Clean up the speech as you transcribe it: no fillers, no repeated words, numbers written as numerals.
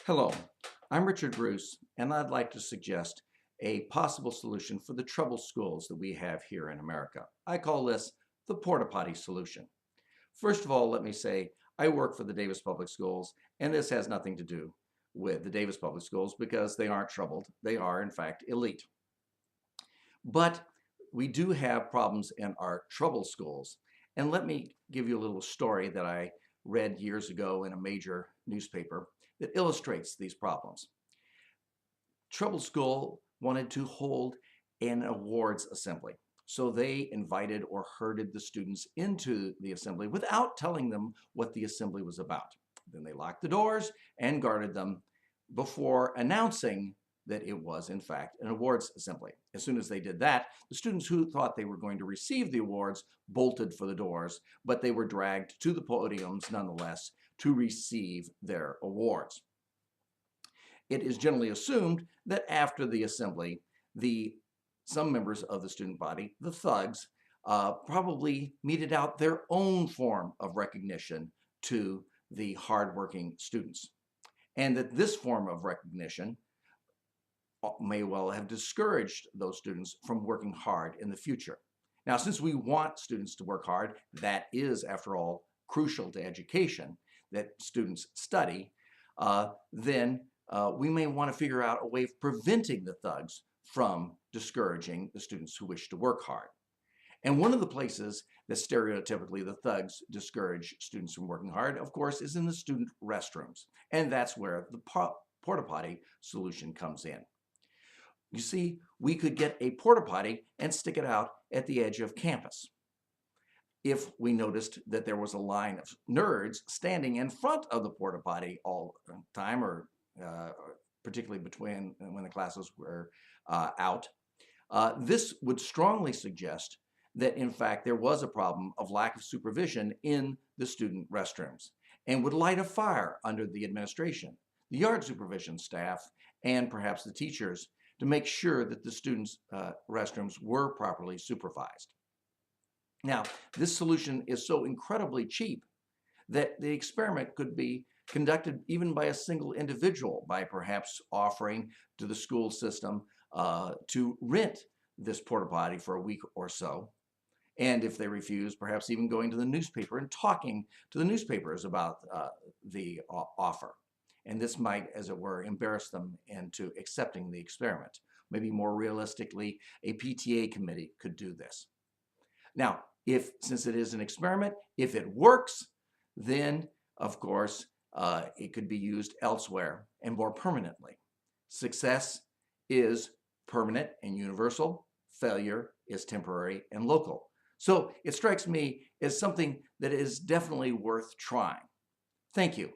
Hello, I'm Richard Bruce, and I'd like to suggest a possible solution for the troubled schools that we have here in America. I call this the Porta-Potty solution. First of all, let me say I work for the Davis Public Schools, and this has nothing to do with the Davis Public Schools because they aren't troubled. They are, in fact, elite. But we do have problems in our troubled schools. And let me give you a little story that I read years ago in a major newspaper that illustrates these problems. Troubled School wanted to hold an awards assembly. So they invited or herded the students into the assembly without telling them what the assembly was about. Then they locked the doors and guarded them before announcing that it was, in fact, an awards assembly. As soon as they did that, the students who thought they were going to receive the awards bolted for the doors, but they were dragged to the podiums nonetheless to receive their awards. It is generally assumed that after the assembly, some members of the student body, the thugs, probably meted out their own form of recognition to the hardworking students. And that this form of recognition may well have discouraged those students from working hard in the future. Now, since we want students to work hard, that is, after all, crucial to education, that students study, then we may want to figure out a way of preventing the thugs from discouraging the students who wish to work hard. And one of the places that stereotypically the thugs discourage students from working hard, of course, is in the student restrooms. And that's where the porta-potty solution comes in. You see, we could get a porta-potty and stick it out at the edge of campus. If we noticed that there was a line of nerds standing in front of the porta-potty all the time, or particularly between when the classes were out, this would strongly suggest that, in fact, there was a problem of lack of supervision in the student restrooms and would light a fire under the administration, the yard supervision staff, and perhaps the teachers to make sure that the students' restrooms were properly supervised. Now, this solution is so incredibly cheap that the experiment could be conducted even by a single individual, by perhaps offering to the school system to rent this porta-potty for a week or so. And if they refuse, perhaps even going to the newspaper and talking to the newspapers about the offer. And this might, as it were, embarrass them into accepting the experiment. Maybe more realistically, a PTA committee could do this. Now, since it is an experiment, if it works, then, of course, it could be used elsewhere and more permanently. Success is permanent and universal. Failure is temporary and local. So it strikes me as something that is definitely worth trying. Thank you.